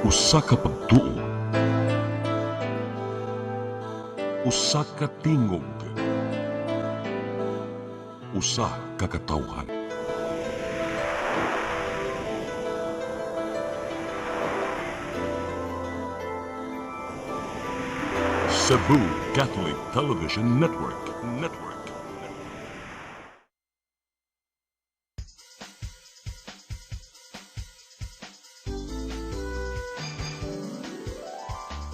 Usa ka pagtuo, usa ka tingog, usa ka katawhan. Cebu Catholic Television Network.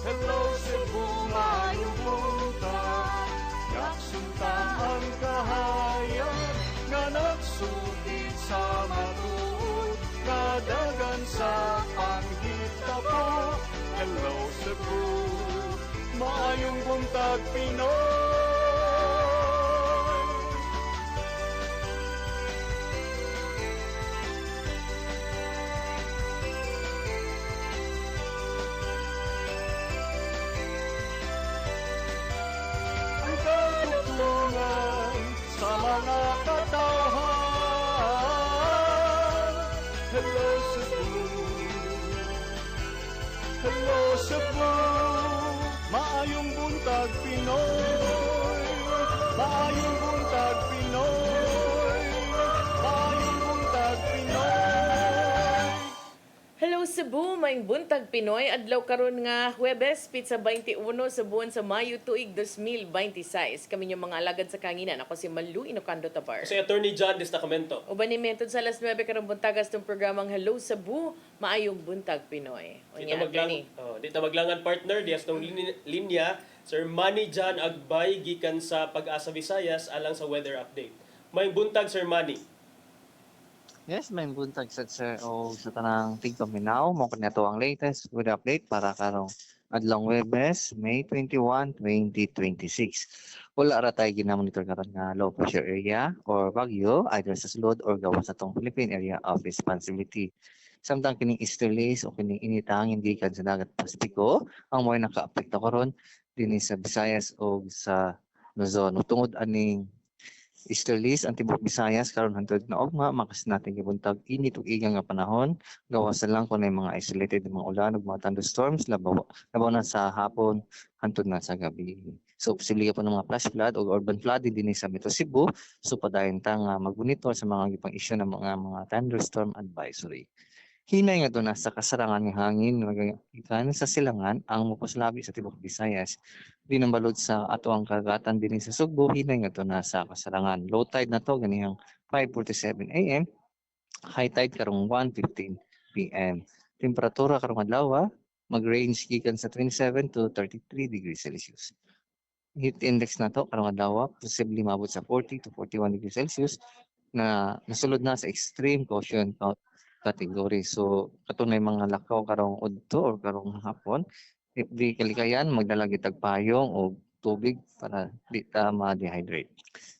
Hello Cebu, maayong buntag. Yaksunta ang kahayag nga nagsugid sa matuod, kadagan sa panghitabo. Hello Cebu, maayong buntag Pinoy. Ang katutulungan sa mga katawhan. Hello Cebu, hello Cebu, maayong buntag Pinoy, maayong buntag Pinoy, maayong buntag Pinoy. Hello Cebu, maayong buntag Pinoy. Adlaw karon nga Huwebes, Pizza 21 sa buwan sa Mayo tuig 2026. Kami yung mga alagad sa kanginan. Ako si Malu Inocando Tabar. Si Attorney John Destacamento. Uban ni Mentod sa alas 9 karong buntagas tong programang Hello Cebu, maayong buntag Pinoy. Dito maglangan partner, dias tong linya, Sir Manny John Agbay gikan sa Pag-asa Visayas alang sa weather update. May buntag Sir Manny. Yes, may buntag sa sir o sa tanang tigpaminaw mo kaniya ang latest with update para karong adlong Webes, May 21, 2026. Wala ra tayo ginamonitor karon nga low pressure area or bagyo either sa sulod or gawas sa tong Philippine Area of Responsibility. Samtang kining easterlies o kining initang hindi kan sa dagat Pasifiko ang mo'y nakaapekto karon dinhi sa Visayas o sa Luzon. Tungod aning easterlies ang tibuok Visayas karon hangtod na ugma makas natin gibuntag init ug igang nga panahon gawas lang kun mga isolated mga ulan ug mga thunderstorms labaw na sa hapon hangtod na sa gabi. So posible pa ng mga flash flood o urban flooding dinhi sa Metro Cebu, so padayon ta nga mag-monitor sa mga gipang issue ng mga thunderstorm advisory. Hinay nga doon sa kasarangan ng hangin nagagikan sa silangan ang moposlabi sa tibuok Visayas. Di nang balod sa ato ang karagatan din sa Sugbo, hinay nga doon sa kasarangan. Low tide na to ganihang 5:47 AM, high tide karong 1:15 PM. Temperatura karong adlaw mag-range gikan sa 27 to 33 degrees Celsius. Heat index na to karong adlaw posible mabot sa 40 to 41 degrees Celsius na nasulod na sa extreme caution category. So katunay mga lakaw karong udto or karong hapon, if di kalikayan magdala gitag payong o tubig para di ta ma-dehydrate.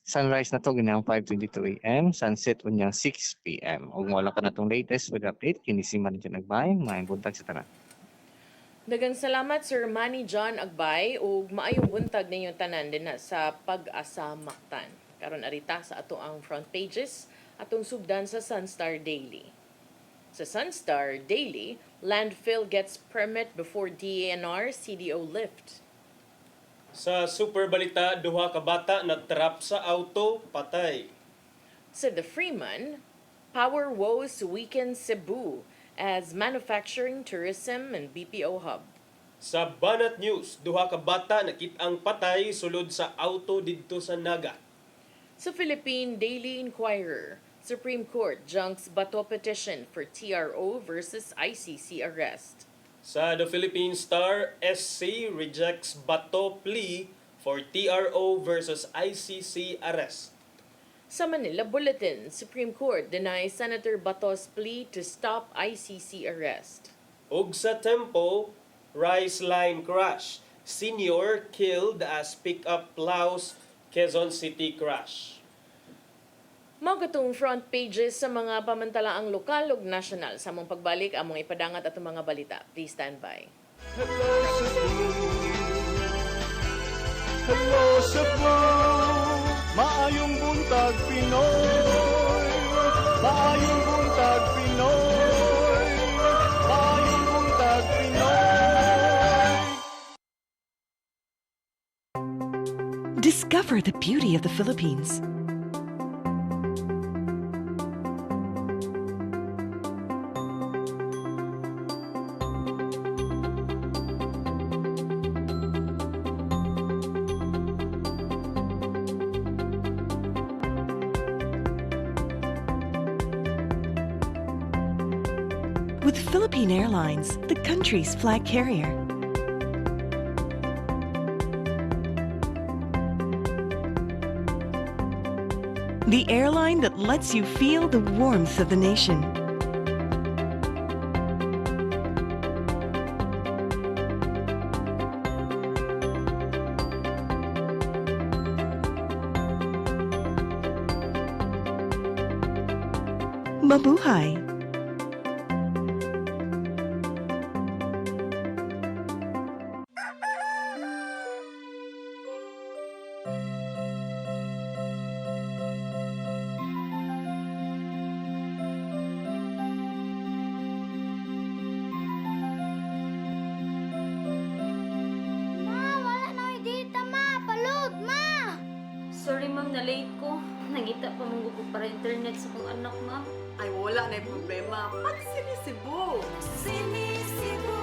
Sunrise na to ginang 5:22 AM, sunset unyang 6 PM. Ug wala ka na tong latest with update kini si Manny John Agbay, maayong buntag sa tanan. Dagang salamat Sir Manny John Agbay ug maayong buntag ninyong tanan din sa Pag-asa Mactan. Karon arita sa ato ang front pages atong sugdan sa Sunstar Daily. Sa Sunstar Daily, landfill gets permit before DANR CDO lift. Sa Super Balita, duha ka bata nagtrap sa auto, patay. Sa The Freeman, power woes weaken Cebu as manufacturing, tourism, and BPO hub. Sa Banat News, duha ka bata nakit-ang patay sulod sa auto didto sa Naga. Sa Philippine Daily Inquirer, Supreme Court junks Bato petition for TRO versus ICC arrest. Sa The Philippine Star, SC rejects Bato plea for TRO versus ICC arrest. Sa Manila Bulletin, Supreme Court denies Senator Bato's plea to stop ICC arrest. Ug sa Tempo, Rice Line crash. Senior killed as pickup plows Quezon City crash. Mao katong front pages sa mga pamantalaang lokal ug nasyonal. Sa among pagbalik, among ipadangat atong mga balita. Please stand by. Hello Cebu, hello Cebu, maayong buntag Pinoy, maayong buntag Pinoy, maayong buntag Pinoy. Discover the beauty of the Philippines. With Philippine Airlines, the country's flag carrier. The airline that lets you feel the warmth of the nation. Mabuhay! Ma, wala na may data, ma. Palud, ma. Sorry ma'am, na late ko. Nangita pa mong ko para internet sa kong anak ma'am. Ay, wala na yung problema. Mag-sinisibo. Sinisibo,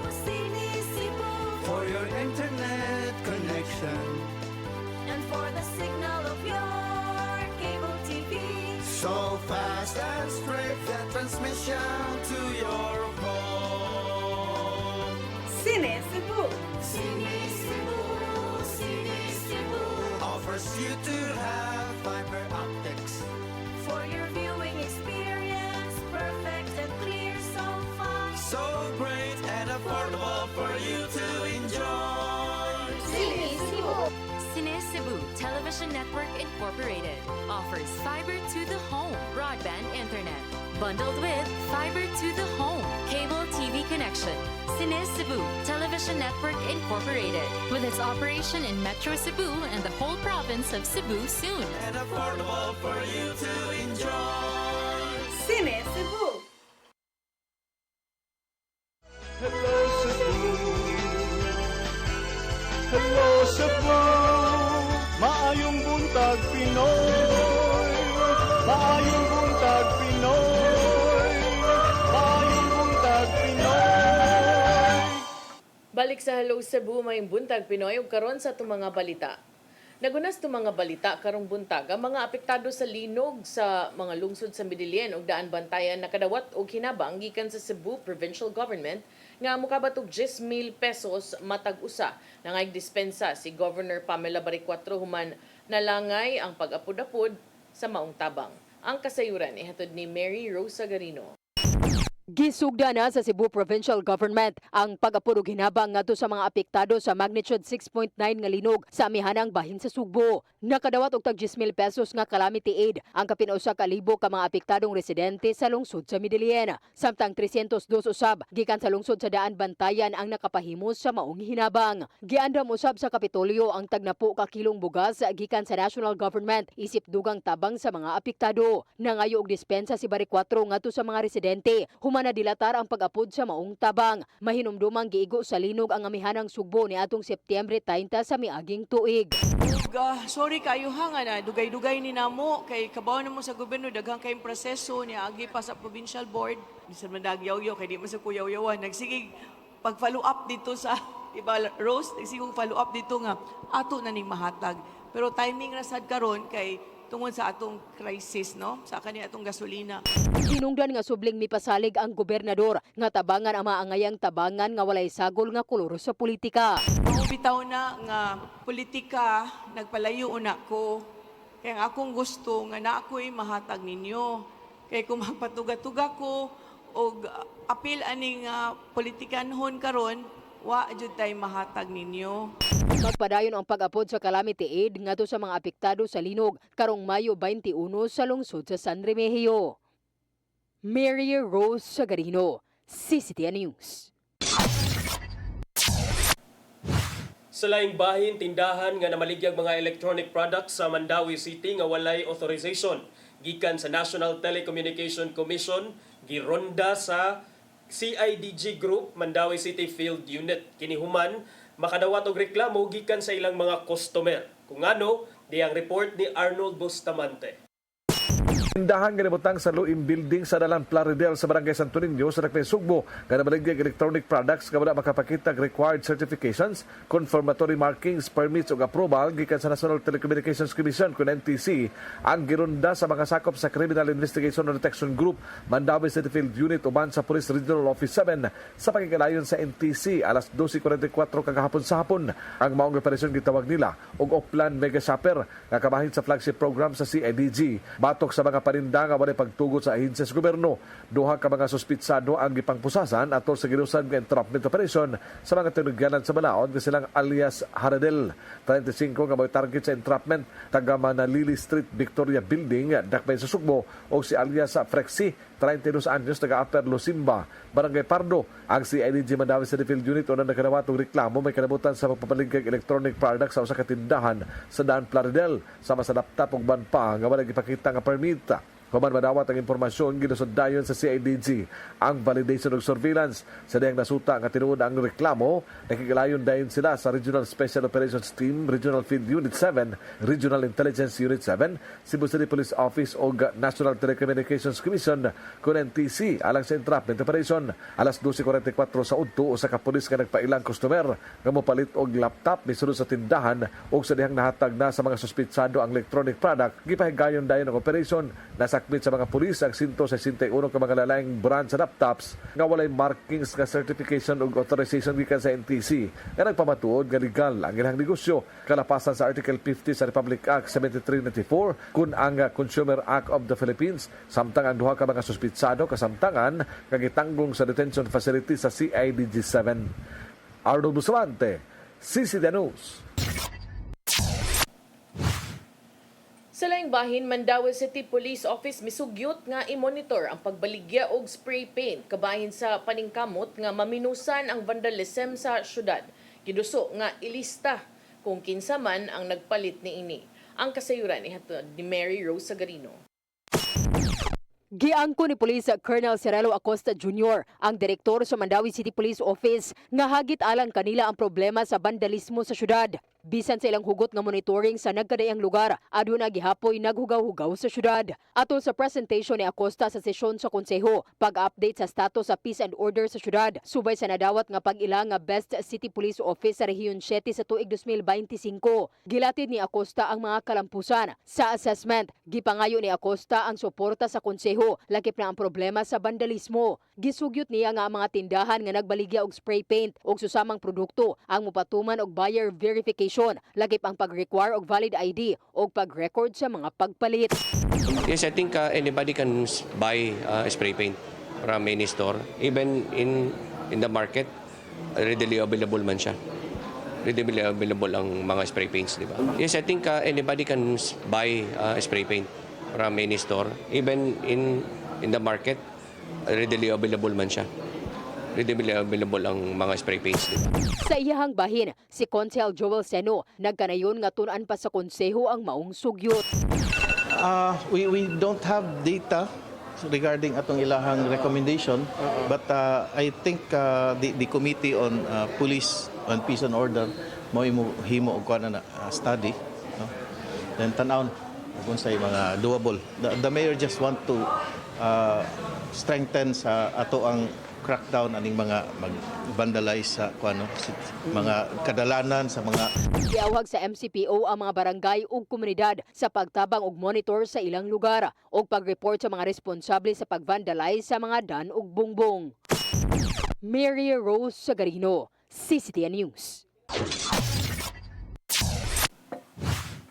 sinisibo. For your internet connection, And for the signal of your cable TV. so fast and straight, the transmission to your home. Sinisibo. Sinisibo, sinisibo. Offers you to have fiber optics. For your viewing experience, perfect and clear so far. So great and affordable for you to enjoy. Sinisibo. Cine Cebu Television Network Incorporated offers fiber to the home broadband internet bundled with fiber to the home cable TV connection. Cine Cebu Television Network Incorporated with its operation in Metro Cebu and the whole province of Cebu soon. And affordable for you to enjoy. Sinisibo. Hello Cebu. Hello Cebu. Maayong buntag Pinoy. Maayong buntag Pinoy. Maayong buntag Pinoy. Balik sa Hello Cebu, may buntag Pinoy ug karon sa itong mga balita. Nagunas itong mga balita karong buntag ang mga apektado sa linog sa mga lungsod sa Midilien ug Daan Bantayan nakadawat og hinabang gikan sa Cebu Provincial Government nga mokabat og 10,000 pesos matag usa. Nangay dispensa si Governor Pamela Baricuatro human nalangay ang pag-apod-apod sa maong tabang. Ang kasayuran ihatod ni Mary Rosa Garino. Gisugda na sa Cebu Provincial Government ang pag-apod og hinabang ngadto sa mga apektado sa magnitude 6.9 nga linog sa amihanang bahin sa Sugbo. Nakadawat og tag 10,000 pesos nga calamity aid ang kapinusa ka libo ka mga apektadong residente sa lungsod sa Midilien. Samtang 302 usab gikan sa lungsod sa Daan Bantayan ang nakapahimo sa maong hinabang. Giandam usab sa Kapitolyo ang tagnapo ka kilong bugas gikan sa national government isip dugang tabang sa mga apektado. Nangayo og dispensa si Baricuatro ngadto sa mga residente. Humana dilatar ang pag-apod sa maong tabang. Mahinumdumang giigo sa linog ang amihanang Sugbo ni atong Setyembre 30 sa miaging tuig. Sorry kayo ha nga na dugay-dugay ni namo kay kabaw na mo sa gobyerno daghang kayong proseso ni agi pa sa provincial board. Bisan man dagyaw-yaw kay di man sa kuyaw-yawan. Nagsigig pag-follow up dito sa iba Rose, nagsigig follow up dito nga ato na ning mahatag. Pero timing ra sad karon kay tungod sa atong crisis no sa kani atong gasolina. Hinungdan nga subling mipasalig ang gobernador nga tabangan ang maangayang tabangan nga walay sagol nga kolor sa politika. Bitaw na nga politika nagpalayo una ko kay ang akong gusto nga na ako'y mahatag ninyo kay kung magpatuga-tuga ko og apil aning politikanhon karon wa jud tay mahatag ninyo. Magpadayon ang pag-apod sa calamity aid ngadto sa mga apektado sa linog karong Mayo 21 sa lungsod sa San Remigio. Mary Rose Sagarino, CCTN News. Sa laing bahin, tindahan nga namaligyag mga electronic products sa Mandawi City nga walay authorization gikan sa National Telecommunication Commission gironda sa CIDG Group Mandawi City Field Unit. Kini human makadawat og reklamo gikan sa ilang mga customer. Kung ano, di ang report ni Arnold Bustamante. Tindahan ganibutang sa Luim Building sa Dalan Plaridel sa Barangay Santo Niño sa Dakpay Sugbo nga namaligya electronic products nga wala makapakita required certifications, confirmatory markings, permits ug approval gikan sa National Telecommunications Commission kun NTC ang girunda sa mga sakop sa Criminal Investigation and Detection Group Mandawi City Field Unit uban sa Police Regional Office 7 sa pagkikalayon sa NTC alas 12:44 kagahapon sa hapon. Ang maong operasyon gitawag nila og Oplan Mega Shopper nga kabahin sa flagship program sa CIDG batok sa mga paninda nga walay pagtugot sa ahensya sa gobyerno. Duha ka mga suspitsado ang gipangpusasan atol sa ginusan nga entrapment operation sa mga tinugyanan sa Balaod nga silang alias Haradel. 35 nga may target sa entrapment taga Manalili Street Victoria Building Dakpay sa Sugbo o si alias Frexi 32 anyos taga Upper Lusimba Barangay Pardo. Ang CIDG Mandawi City Field Unit unang nakadawat og reklamo may kanabutan sa pagpapaligkag electronic products sa usa ka tindahan sa Daan Plaridel sama sa laptop ug banpa nga wala gipakita nga permit. Human madawat ang impormasyon ginusod dayon sa CIDG ang validation of surveillance sa diyang nasuta nga tinuod ang reklamo nakikilayon dayon sila sa Regional Special Operations Team, Regional Field Unit 7, Regional Intelligence Unit 7, Cebu City Police Office o National Telecommunications Commission kun NTC alang sa entrapment operation. Alas 12:44 sa udto usa ka pulis nga nagpailang customer nga mopalit og laptop misulod sa tindahan ug sa dihang nahatag na sa mga suspitsado ang electronic product gipahigayon dayon ang operation. Nasakmit sa mga pulis ang 161 ka mga lalaing brand sa laptops nga walay markings nga certification ug authorization gikan sa NTC nga nagpamatuod nga legal ang ilang negosyo kalapasan sa Article 50 sa Republic Act 7394 kun ang Consumer Act of the Philippines samtang ang duha ka mga suspitsado kasamtangan nga gitanggong sa detention facility sa CIDG 7. Arnold Bustamante, CCTV News. Sa laing bahin, Mandawi City Police Office misugyot nga i-monitor ang pagbaligya og spray paint kabahin sa paningkamot nga maminusan ang vandalism sa syudad. Giduso nga ilista kung kinsa man ang nagpalit niini. Ang kasayuran ni Mary Rose Sagarino. Giangko ni Police Colonel Cirelo Acosta Jr., ang direktor sa Mandawi City Police Office, nga hagit alang kanila ang problema sa vandalismo sa syudad. Bisan sa ilang hugot nga monitoring sa nagkadayang lugar, aduna gihapoy naghugaw-hugaw sa syudad. Atol sa presentation ni Acosta sa sesyon sa konseho, pag-update sa status sa peace and order sa syudad, subay sa nadawat nga pag-ila nga Best City Police Office sa Rehiyon 7 sa tuig 2025. Gilatid ni Acosta ang mga kalampusan. Sa assessment, gipangayo ni Acosta ang suporta sa konseho lakip na ang problema sa vandalismo. Gisugyot niya nga ang mga tindahan nga nagbaligya og spray paint og susamang produkto ang mupatuman og buyer verification lagip ang pag-require og valid ID o pag-record sa mga pagpalit. Yes, I think anybody can buy spray paint from any store. Even in the market, readily available man siya. Readily available ang mga spray paints, di ba? Yes, I think anybody can buy spray paint from any store. Even in the market, readily available man siya. Readily available ang mga spray paints. Sa iyahang bahin, si Consel Joel Seno nagkanayon nga tun-an pa sa konseho ang maong sugyot. We don't have data regarding atong ilahang recommendation, but I think the Committee on Police and Peace and Order mo himo og kuan na study, no? Then tan-aon kung sa mga doable. The mayor just want to strengthen sa ato ang crackdown aning mga mag-vandalize sa mga kadalanan sa mga. Giawhag sa MCPO ang mga barangay ug komunidad sa pagtabang og monitor sa ilang lugar ug pag-report sa mga responsable sa pag-vandalize sa mga dan ug bungbong. Mary Rose Sagarino, CCTV News.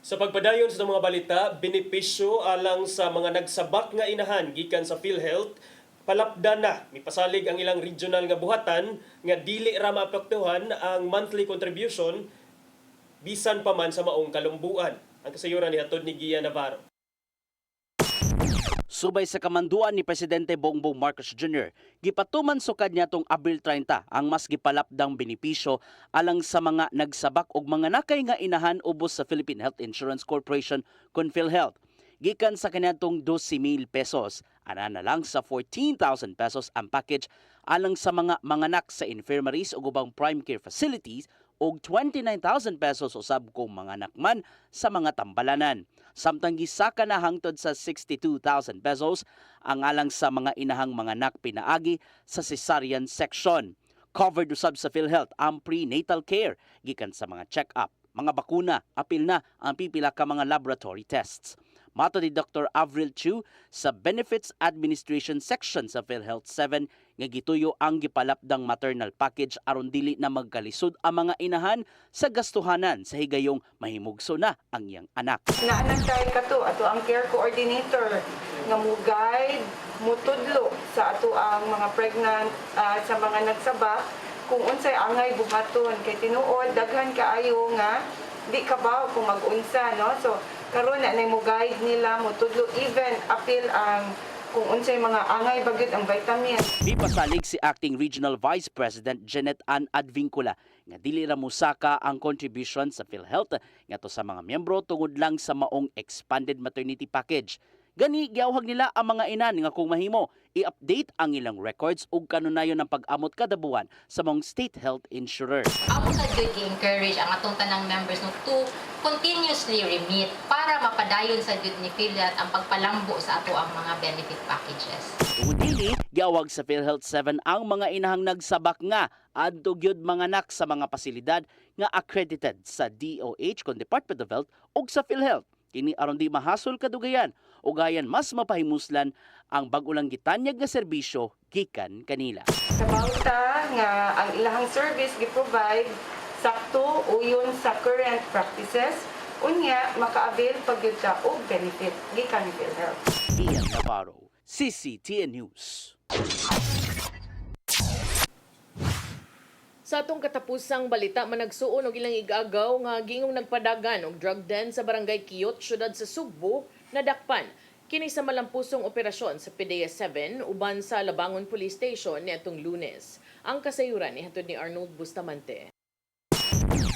Sa pagpadayon sa mga balita, benepisyo alang sa mga nagsabak nga inahan gikan sa PhilHealth, palapdan na mipasalig ang ilang regional nga buhatan nga dili ra maapektuhan ang monthly contribution bisan pa man sa maong kalumbuan. Ang kasayuran ni hatod ni Gia Navarro. Subay sa kamanduan ni Presidente Bongbong Marcos Jr., gipatuman sukad niya tong Abril 30 ang mas gipalapdang benepisyo alang sa mga nagsabak og mga nakay nga inahan ubos sa Philippine Health Insurance Corporation kun PhilHealth. Gikan sa kaniadtong 12,000 pesos, ana na lang sa 14,000 pesos ang package alang sa mga manganak sa infirmaries o ubang prime care facilities og 29,000 pesos usab kung mga nakman sa mga tambalanan. Samtang gisaka na hangtod sa 62,000 pesos ang alang sa mga inahang mga anak pinaagi sa cesarean section. Covered usab sa PhilHealth ang prenatal care gikan sa mga check-up, mga bakuna, apil na ang pipila ka mga laboratory tests. Mato ni Dr. Avril Chu sa Benefits Administration Section sa PhilHealth 7 nga gituyo ang gipalapdang maternal package aron dili na magkalisod ang mga inahan sa gastuhanan sa higayong mahimugso na ang iyang anak. Naanantay ka to, ato ang care coordinator nga mo-guide, mutudlo sa ato ang mga pregnant sa mga nagsaba kung unsay angay buhaton kay tinuod daghan kaayo nga di kabaw kung mag-unsa, no? So karon na mo guide nila mo tudlo even apil ang kung unsay mga angay bagyod ang vitamin. Mipasalig si Acting Regional Vice President Janet Ann Advincula nga dili ra musaka ang contribution sa PhilHealth ngadto sa mga miyembro tungod lang sa maong expanded maternity package. Gani giawhag nila ang mga inan nga kung mahimo i-update ang ilang records ug kanunayon ng pag-amot kada buwan sa mga state health insurer. Amo sa good encourage ang atong tanang members no to continuously remit para mapadayon sa good ni PhilHealth ang pagpalambo sa ato ang mga benefit packages. Tungod dili, giawag sa PhilHealth 7 ang mga inahang nagsabak nga adto gyud mga anak sa mga pasilidad nga accredited sa DOH kon Department of Health ug sa PhilHealth. Kini aron di mahasol kadugayan o gayan mas mapahimuslan ang bag-ulang gitanyag nga serbisyo gikan kanila. Sa bauta nga ang ilahang service gi-provide sakto uyon sa current practices unya maka-avail pagyud ta og benefit gikan ni PhilHealth. Ian Navarro, CCTN News. Sa atong katapusang balita, managsuon og ilang igagaw nga gingong nagpadagan og drug den sa barangay Kiyot, syudad sa Sugbo, nadakpan. Kini sa malampusong operasyon sa PDEA 7 uban sa Labangon Police Station niadtong Lunes. Ang kasayuran ni hatod ni Arnold Bustamante.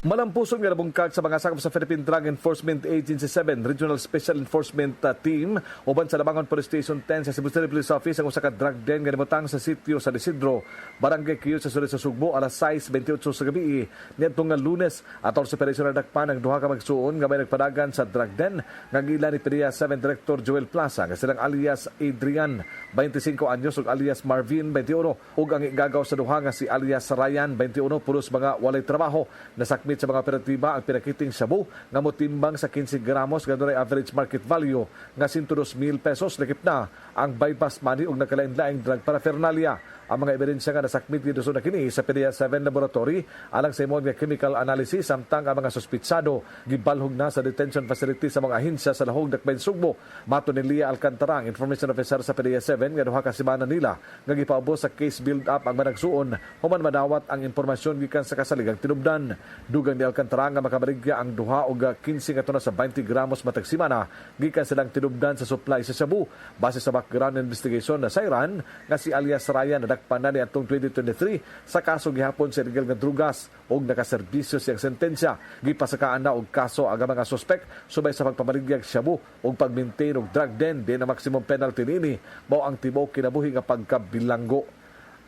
Malampusong nga nabungkag sa mga sakop sa Philippine Drug Enforcement Agency 7 Regional Special Enforcement Team uban sa Labangon Police Station 10 sa Cebu City Police Office ang usa ka drug den nga nimutang sa sitio sa Isidro, Barangay Kiyot sa sulod sa Sugbo alas 6:28 sa gabi niadtong Lunes. Atol sa operasyon nadakpan ang duha ka magsuon nga may nagpadagan sa drug den nga gila ni PDEA 7 Director Joel Plaza nga silang alias Adrian 25 anyos ug alias Marvin 21 ug ang igagaw sa duha nga si alias Ryan 21 pulos mga walay trabaho. Nasakmit sa mga operatiba ang pinakiting shabu nga motimbang sa 15 gramos nga dunay average market value nga 102,000 pesos. Lakip na ang bypass money ug nakalain-laing drug paraphernalia. Ang mga ebidensya nga nasakmit dito sa kini sa PDEA 7 laboratory alang sa imong chemical analysis samtang ang mga suspitsado gibalhog na sa detention facility sa mga ahensya sa Lahog Dakbayn Sugbo. Mato ni Lia Alcantara, information officer sa PDEA 7 nga duha ka semana nila nga gipaubos sa case build up ang managsuon human madawat ang impormasyon gikan sa kasaligang tinubdan. Dugang ni Alcantara nga makabaligya ang duha og 15 nga tona sa 20 gramos matag semana gikan silang tinubdan sa supply sa Cebu base sa background investigation na sayran nga si alias Ryan nadakpan na atong 2023 sa kaso gihapon sa illegal nga drugas ug nakaserbisyo siyang sentensya. Gipasakaan na og kaso ang mga suspek subay sa pagpamaligyag shabu ug pag-maintain og drug den din na maximum penalty nini mao ang tibuok kinabuhi nga pagkabilanggo.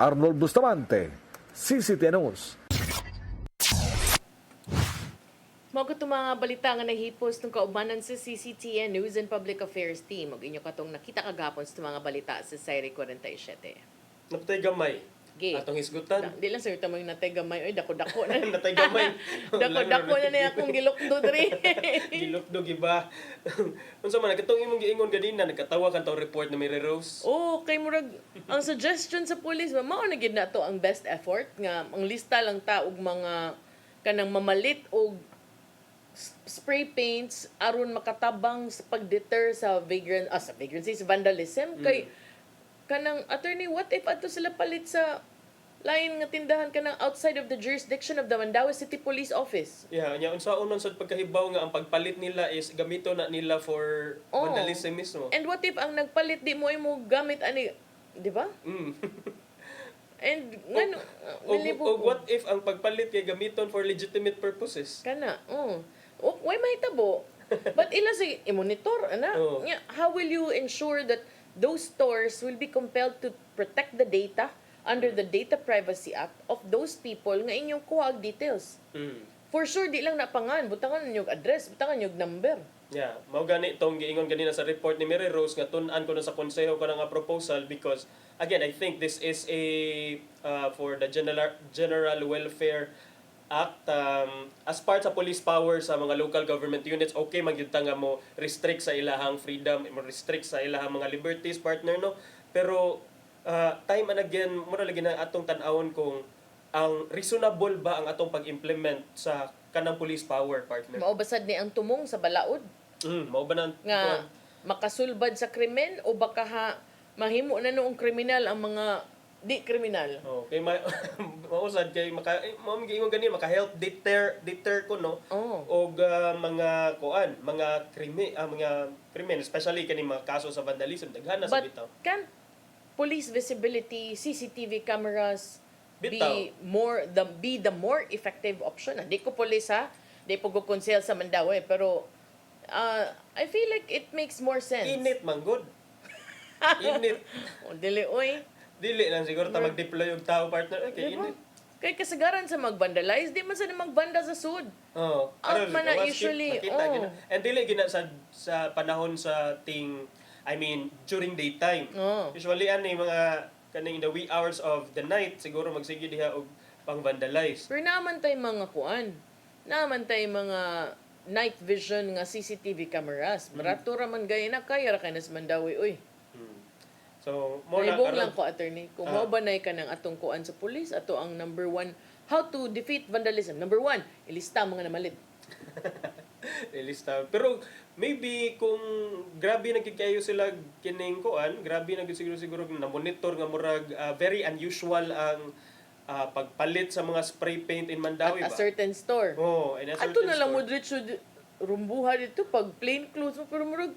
Arnold Bustamante, CCTN News. Mao ko mga balita nga nahipos ng kaubanan sa CCTN News and Public Affairs Team ug inyo katong nakita kagapon sa mga balita sa Sayri 47. Napatay gamay. Okay. Atong hisgutan. Di lang sir tamang natay gamay. Oy, dako-dako na. Natay gamay. Dako-dako na niya akong gilukdo diri. Gilukdo iba. Unsa man katong imong giingon ganina nagkatawa kan taw report na Mary Rose. Oh, kay murag ang suggestion sa police mao na gid nato ang best effort nga ang lista lang ta og mga kanang mamalit og spray paints aron makatabang sa pagdeter sa vagrancy sa vandalism kay kanang attorney, what if ato sila palit sa lain nga tindahan kanang outside of the jurisdiction of the Mandaue City Police Office? Yeah, nya unsaon sa pagkahibaw nga ang pagpalit nila is gamito na nila for vandalism mismo. And what if ang nagpalit di mo gamit ani, di ba? And ngano what if ang pagpalit kay gamiton for legitimate purposes? Kana, why mahitabo? But ila si i-monitor ana. How will you ensure that those stores will be compelled to protect the data under the Data Privacy Act of those people nga inyong kuha og details. For sure, di lang napangan. Butangan yung address, butangan yung number. Yeah, mao gani tong giingon ganina sa report ni Mary Rose nga tun-an ko na sa konseho ko nga proposal because again I think this is a for the general welfare act as part sa police power sa mga local government units. Okay man gyud ta nga mo restrict sa ilahang freedom, mo restrict sa ilahang mga liberties, partner, no, pero time and again mura lagi na atong tan-awon kung ang reasonable ba ang atong pag-implement sa kanang police power, partner. Maubasad ni ang tumong sa balaod mao ba nang nga makasulbad sa krimen o baka mahimo na noong kriminal ang mga di kriminal. Okay, mausad kay mao giingon ganina maka-help deter ko, no. Og mga kuan, mga krimen, especially kani mga kaso sa vandalism daghan na sa bitaw. Can police visibility, CCTV cameras Bitaw. be the more effective option? Di ko police ha, di po ko konsel sa Mandaue, pero I feel like it makes more sense. Init man good. Init. Dili oy. Dili lang siguro ta mag-deploy og tao, partner. Okay, init. Kay kasagaran sa mag-vandalize, di man sa magbanda sa sud. Out man na usually. And dili gina sa panahon sa during daytime. Usually ani mga kaning in the wee hours of the night siguro magsige diha og pang-vandalize. Pero naman tay mga kuan. Naman tay mga night vision nga CCTV cameras. Barato ra man gaya na kaya ra kay nas Mandawi oy. So, Naibong lang ko, attorney. Kung maubanay ka ng atong kuan sa police, ato ang number 1, how to defeat vandalism. Number 1, ilista mga namalit. Ilista. Pero maybe kung grabe nagkikayo sila kining kuan, grabe siguro na monitor nga murag very unusual ang pagpalit sa mga spray paint in Mandawi At ba? a certain store. In a certain Ato na lang store. mo diretso rumbuha dito pag plain clothes mo, pero murag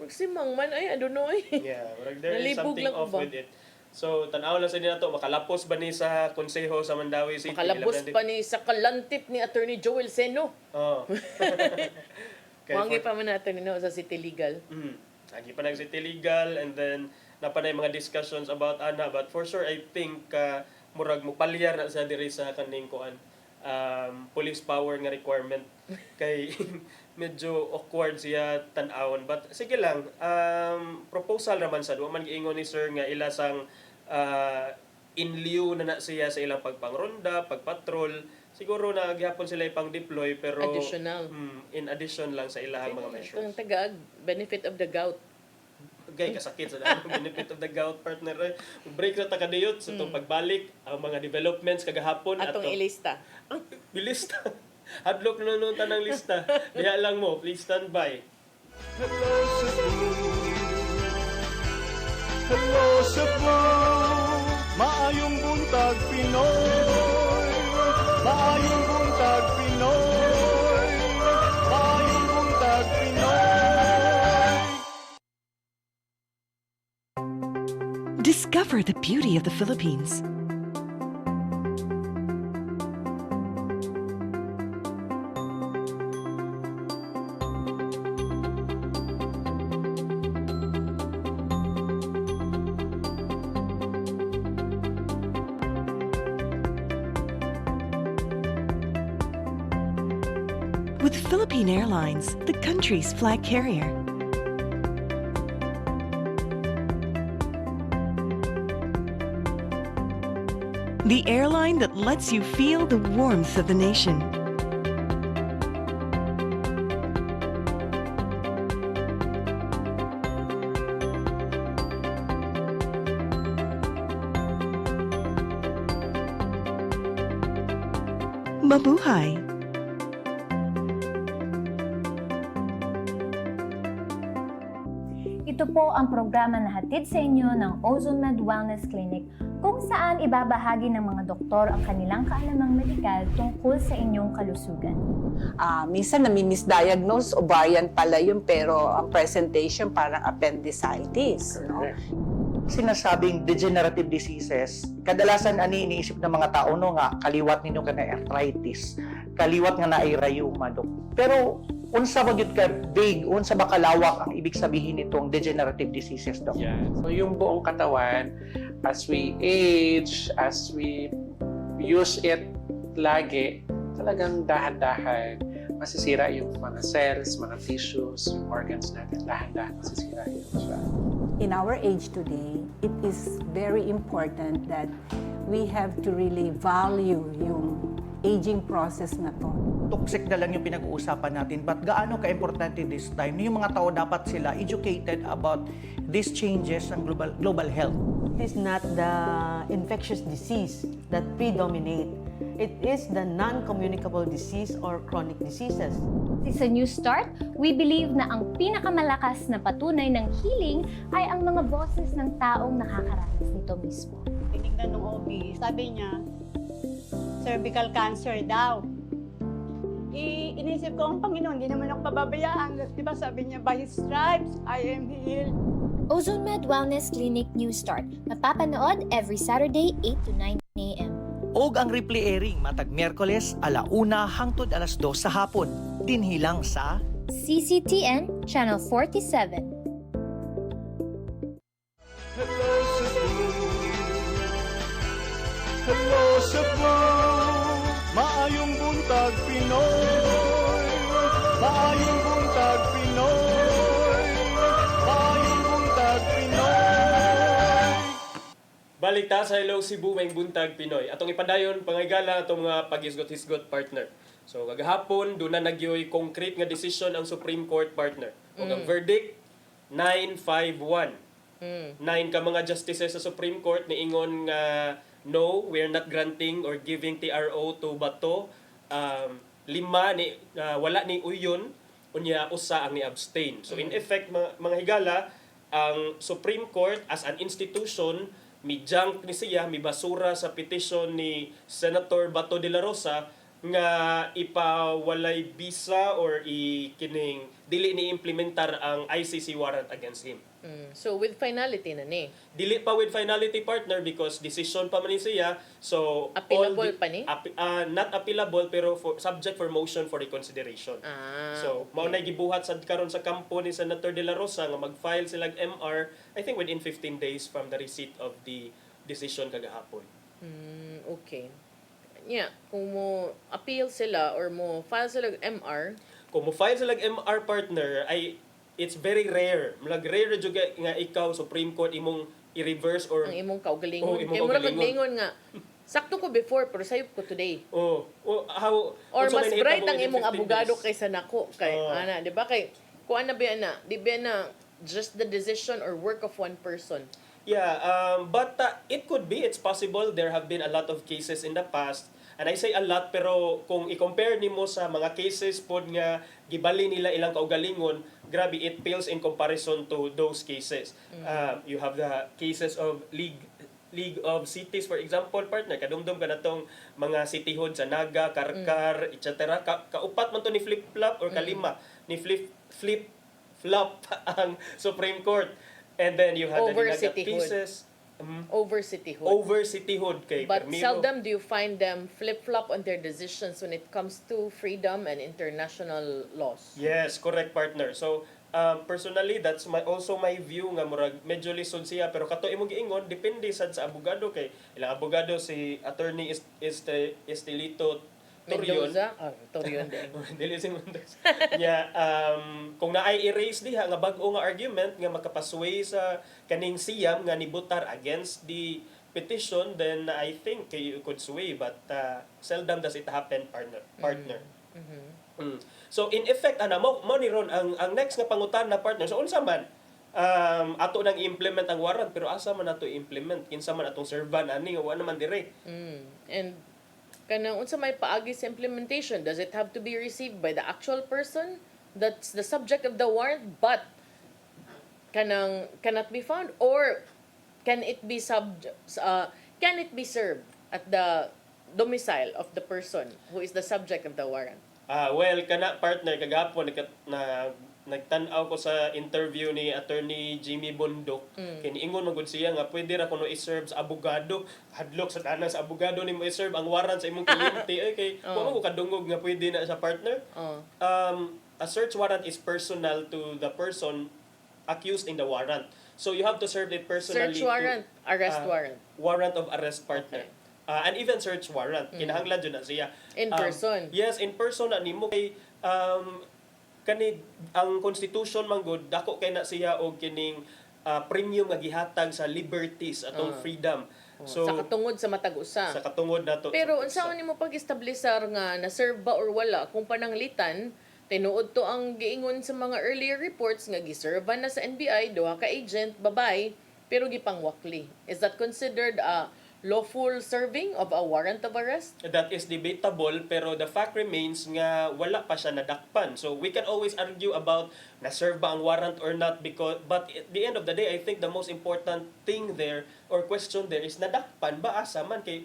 magsimang man ay I don't know eh. Yeah, there is Nalibog something lang off ba? with it. So, tanaw lang sa inyo na to, makalapos ba ni sa konseho sa Mandawi City? Makalabos pa ni sa kalantip ni Attorney Joel Seno. Wangi pa man natin sa City Legal. Lagi pa City Legal and then napanay mga discussions about ana, but for sure I think murag mo palyar na sa diri sa kaning kuan police power nga requirement kay medyo awkward siya tan-awon, but sige lang, proposal naman sa man giingon ni sir nga ila sang in lieu na siya sa ilang pagpangronda, pagpatrol, siguro na gihapon sila ipang deploy pero additional in addition lang sa ilang mga measures. Ang tagag benefit of the gout. Gay kasakit sa benefit of the gout, partner. Break sa takadiyot sa itong pagbalik ang mga developments kagahapon atong ilista. Bilista. Hadlok na nung tanang lista. Diya lang mo, please stand by. Hello Cebu, maayong buntag Pinoy. Maayong buntag Pinoy. Maayong buntag Pinoy. Discover the beauty of the Philippines. With Philippine Airlines, the country's flag carrier. The airline that lets you feel the warmth of the nation. Mabuhay! Ito po ang programa na hatid sa inyo ng OzoneMed Wellness Clinic kung saan ibabahagi ng mga doktor ang kanilang kaalamang medikal tungkol sa inyong kalusugan. Minsan nami-misdiagnose, ovarian pala yun, pero ang presentation parang appendicitis. No? Sinasabing degenerative diseases, kadalasan ani iniisip ng mga tao no nga kaliwat ninyo ka na arthritis, kaliwat nga na ay rheuma, Dok. Pero unsa ba gyud ka big, unsa ba kalawak ang ibig sabihin nitong degenerative diseases, Dok? Yeah. So yung buong katawan, as we age, as we use it lagi, talagang dahan-dahan masisira yung mga cells, mga tissues, yung organs natin, dahan-dahan masisira yun siya. In our age today, it is very important that we have to really value yung aging process na to. Toxic na lang yung pinag-uusapan natin, but gaano ka-importante this time, yung mga tao dapat sila educated about these changes ng global health. It is not the infectious disease that predominate. It is the non-communicable disease or chronic diseases. Sa New Start, we believe na ang pinakamalakas na patunay ng healing ay ang mga boses ng taong nakakaranas nito mismo. Tinignan ng OB, sabi niya, cervical cancer daw. Inisip ko, ang Panginoon, hindi naman ako pababayaan. Di ba sabi niya, by His stripes, I am healed. Ozone Med Wellness Clinic New Start. Mapapanood every Saturday, 8 to 9 a.m. Og ang replay airing matag Miyerkules, 1:00 hangtod 2:00 sa hapon. Dinhilang sa CCTN Channel 47. Hello, Cebu. Hello, Cebu. Maayong buntag, Pinoy. Maayong buntag, Pinoy. Maayong buntag, Pinoy. Balita sa Hello Cebu, may buntag Pinoy. Atong ipadayon pangigala atong mga paghisgot-hisgot partner. So kagahapon do na nagyoy concrete nga decision ang Supreme Court partner. Ug ang verdict 951. 9 ka mga justices sa Supreme Court niingon nga no, we're not granting or giving TRO to Bato. 5 ni wala ni uyon, unya usa ang ni abstain. So in effect mga higala, ang Supreme Court as an institution mi-junk ni siya, mibasura sa petition ni Senator Bato de la Rosa nga ipawalay bisa or kining dili ni implementar ang ICC warrant against him. So with finality na ni. Dili pa with finality partner because decision pa man ni siya. So Appealable pa ni? Not appealable pero subject for motion for reconsideration. So mao na gibuhat sad karon sa kampo ni Senator De La Rosa nga mag-file sila MR I think within 15 days from the receipt of the decision kagahapon. Okay. Yeah, kung mo appeal sila or mo file sila MR, kung mo file sila MR partner ay it's very rare. Mulag rare jud nga ikaw Supreme Court imong i-reverse or ang imong kaugalingon. imong Kaya mura kaugalingon. maglingon nga, sakto ko before pero sayop ko today. How Or also mas may bright nahitabo ang within imong 15 abogado days. kaysa nako kay ana, di ba kay kuan na ba na, di ba na just the decision or work of one person. Yeah, but it could be, it's possible. There have been a lot of cases in the past. And I say a lot, pero kung i-compare nimo sa mga cases pod nga gibali nila ilang kaugalingon, grabe, it pales in comparison to those cases. You have the cases of League of Cities, for example, partner. Kadumdum ka na tong mga cityhood sa Naga, Karkar, etc. Kaupat man to ni flip-flop or kalima. Ni flip-flop ang Supreme Court. And then you have Over the Dinagat cityhood. cases. Over cityhood. Over cityhood kay But Permiro. seldom do you find them flip-flop on their decisions when it comes to freedom and international laws. Yes, correct partner. So personally that's also my view nga murag medyo lisod siya pero kato imong giingon depende sad sa abogado kay ilang abogado si attorney Estelito Torion. Mendoza? Torion din. Dili si Mendoza. Kung naay erase diha nga bag-o nga argument nga makapasway sa kaning siyam nga nibutar against the petition, then I think you could sway but seldom does it happen, partner. So in effect mo ni ron ang next nga pangutana partner. So unsa man ato nang implement ang warrant pero asa man nato implement kinsa man atong servan ani nga wa naman dire. And kanang unsa may paagi sa implementation, does it have to be received by the actual person that's the subject of the warrant but cannot be found, or can it be served at the domicile of the person who is the subject of the warrant? Well, kana partner kagapon nagtan-aw ko sa interview ni Attorney Jimmy Bondok. Kiniingon magud siya nga pwede ra kuno i-serve sa abogado, hadlok sa tanan sa abogado nimo i-serve ang warrant sa imong kliyente kay wa mo kadungog nga pwede na sa partner. A search warrant is personal to the person accused in the warrant. So you have to serve it personally. Search warrant, arrest warrant. Warrant of arrest, partner. And even search warrant. Kinahanglan dyan na siya. In person. Yes, in person na nimo kay kani ang constitution man gud dako kay na siya og kining premium nga gihatag sa liberties atong freedom. So sa katungod sa matag usa. Sa katungod nato. Pero unsaon nimo pag-establisar nga na-serve ba or wala kung pananglitan tinuod to ang giingon sa mga earlier reports nga giserva na sa NBI duha ka agent babay pero gipangwakli. Is that considered a lawful serving of a warrant of arrest? That is debatable, pero the fact remains nga wala pa siya nadakpan. So we can always argue about na-serve ba ang warrant or not, but at the end of the day, I think the most important thing there or question there is nadakpan ba asa man kay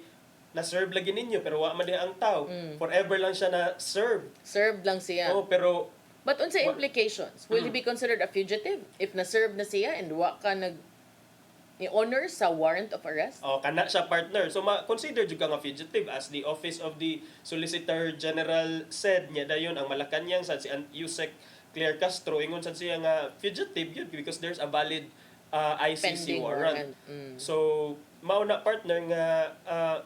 na-serve lagi ninyo pero wa man diha ang tao. Forever lang siya na-serve. Served lang siya. Oh, pero but unsa implications? Will he be considered a fugitive if na-serve na siya and wa ka ni-honor sa warrant of arrest? Oh, kana siya, partner. So consider jud ka nga fugitive as the Office of the Solicitor General said niya dayon ang Malacañang sad si Yusek Claire Castro ingon sad siya nga fugitive yun because there's a valid ICC Pending warrant. So mao na, partner, nga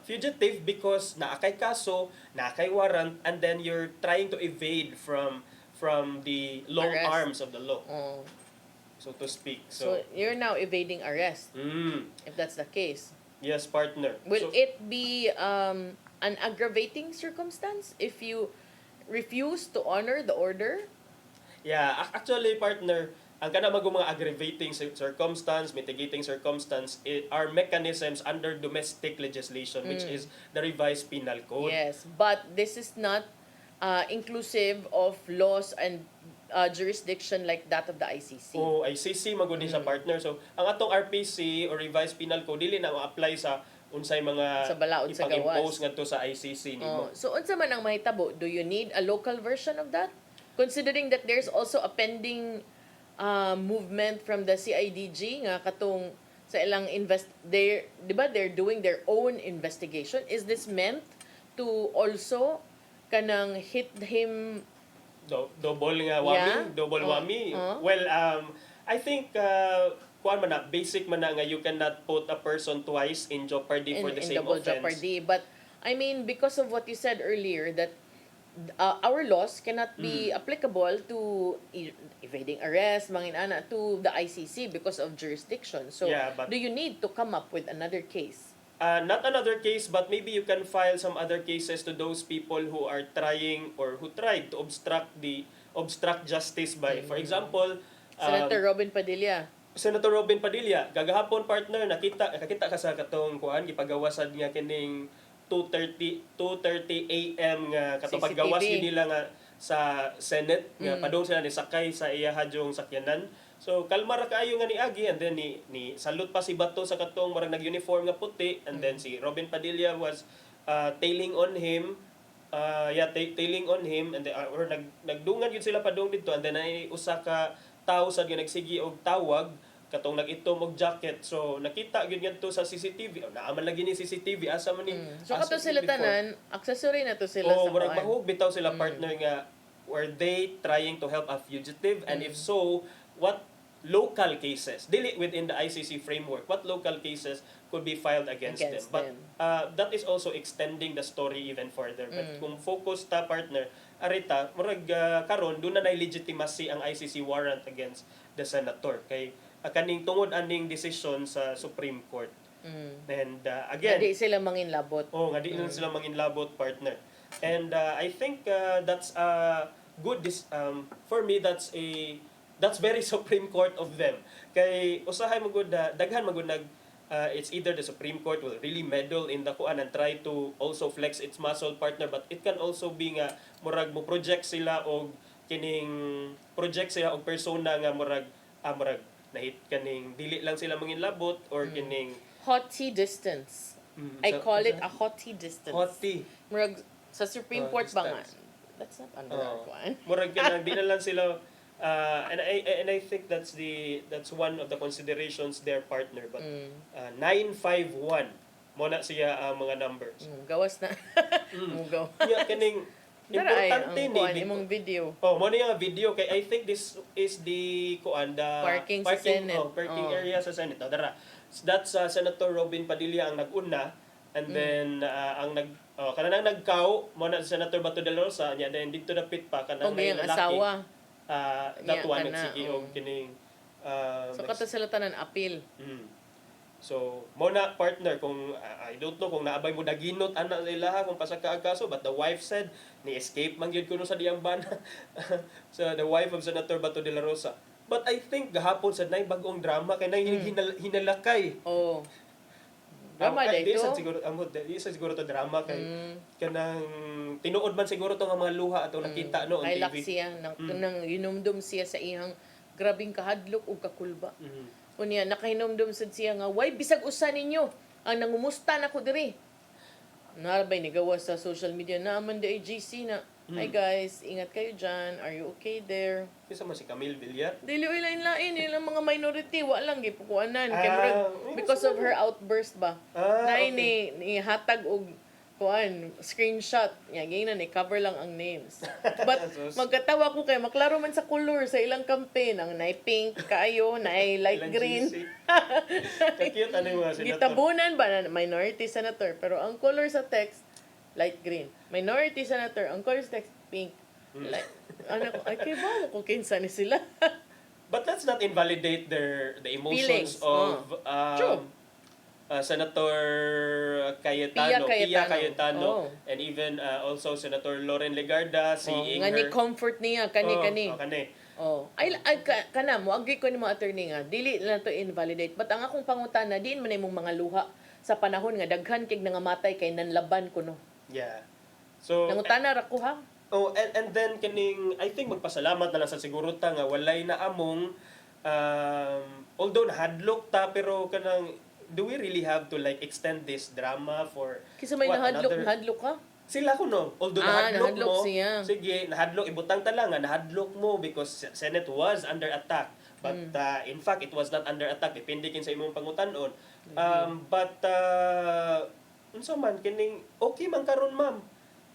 fugitive because naakay kaso, naakay warrant, and then you're trying to evade from the long Arrest. arms of the law. So to speak. So you're now evading arrest. If that's the case. Yes, partner. Will it be an aggravating circumstance if you refuse to honor the order? Yeah, actually, partner, ang kana mga aggravating circumstance, mitigating circumstance are mechanisms under domestic legislation, which is the revised penal code. Yes, but this is not inclusive of laws and jurisdiction like that of the ICC. Oh, ICC magudi sa, partner. So, ang atong RPC or revised penal code dili na ma-apply sa unsay mga Sa balaod sa gawas. ipang-impose ngadto sa ICC nimo. So unsa man ang mahitabo? Do you need a local version of that? Considering that there's also a pending movement from the CIDG nga katong sa ilang they're doing their own investigation. Is this meant to also kanang hit him Double nga wami, double wami. Well, I think kuan man na, basic man na nga you cannot put a person twice in jeopardy for the same double offense. jeopardy. But I mean, because of what you said earlier, that our laws cannot be applicable to evading arrest, mangin-ana, to the ICC because of jurisdiction. So, Yeah, but- do you need to come up with another case? Not another case, but maybe you can file some other cases to those people who are trying or who tried to obstruct justice by, for example, Senator Robin Padilla. Senator Robin Padilla, gagahapon, partner, nakita ka sa katong kuan gipagawasan nga kining 2:30 AM nga katong CCTV. paggawas yun nila nga sa Senate nga padung sila ni sakay sa iya hadyong sakyanan. So kalma ra kaayo nga niagi, and then ni salute pa si Bato sa katong marang nag-uniform nga puti, and then si Robin Padilla was tailing on him. Tailing on him, and then, or nagdungan yun sila padung dito, and then ay usa ka tao sad nga nagsigi og tawag katong nag-itom og jacket. So nakita gyud ngadto sa CCTV. Naaman lagi ni CCTV asa man ni. So kato sila tanan, accessory na to sila sa murag kuan. mahug bitaw sila, partner, nga were they trying to help a fugitive, and if so, what local cases, dili within the ICC framework, what local cases could be filed against them. But that is also extending the story even further. But kung focus ta, partner, arita, murag karon doon na legitimacy ang ICC warrant against the senator kay kaning tungod aning decision sa Supreme Court. And again, Nga di sila manginlabot. nga di na sila manginlabot, partner. And I think that's good for me, that's very Supreme Court of them. Kay usahay magud daghan magud it's either the Supreme Court will really meddle in the kuan and try to also flex its muscle, partner, but it can also be nga murag mo project sila og persona nga murag nahit kaning dili lang sila manginlabot or kining Haughty distance. I call it a haughty distance. haughty. Murag sa Supreme Court ba nga? Distance. That's not another one. Murag kanang di na lang sila and I think that's one of the considerations their, partner, but 951 mo na siya mga numbers. Gawas na. Mugaw. Yeah, kaning Importante ni kuan imong video. Oh, mo niya video kay I think this is the kuan the Parking sa Senate. Parking Oh. area sa Senate. Dara. That's Senator Robin Padilla ang nag-una and then ang kanang nagkaw mo na Senator Bato de la Rosa nya then dito dapit pa kanang Okay, ang lalaki. asawa. That one kana, sige og kining So kata sila tanan appeal. So, mo na partner kung I don't know kung naabay mo daginot ana nila ha kung pasaka kaso but the wife said ni escape man gyud kuno sa diyang bana. So the wife of Senator Bato de la Rosa. But I think gahapon sad nay bag-ong drama kay nay hinalakay. Oh. Drama Di dito. siguro to drama kay kanang tinuod man siguro to nga mga luha ato nakita no on Ay TV. lak siya nang yinumdum siya sa iyang grabing kahadlok ug kakulba. Unya nakahinumdum sad siya nga why bisag usa ninyo ang nangumusta nako diri. Nalabay ni gawas sa social media na man di GC na. Hi guys, ingat kayo dyan. Are you okay there? Kisa man si Camille Villar. Dili lain-lain nilang mga minority wa lang gipukuanan because of her outburst ba. Nay okay. ni hatag og kuan screenshot nya gina ni cover lang ang names. But magkatawa ko kay maklaro man sa color sa ilang campaign ang nay pink kaayo, nay light green. Cute ano yung mga senator. Gitabunan ba na minority senator pero ang color sa text light green. Minority senator ang color sa text pink. Like ano ko ay kay ba ko kinsa ni sila. But let's not invalidate the emotions Feelings. of True. Senator Pia Cayetano. and even also Senator Loren Legarda seeing nga her ni comfort niya kani. kani. Ay kana mo agree ko ni mo attorney nga dili na to invalidate but ang akong pangutana diin man imong mga luha sa panahon nga daghan kay nangamatay kay nanlaban kuno. Yeah. So nangutana ra ko ha. Oh, and then kining I think magpasalamat na lang sa siguro ta nga walay na among although nahadlok ta pero kanang do we really have to like extend this drama for Kisa may nahadlok ka? Sila ko no. Although nahadlok mo, siya. sige, nahadlok ibutang ta lang nga nahadlok mo because Senate was under attack. But in fact, it was not under attack depende kin sa imong pangutanon. But unsa man kining okay man karon ma'am.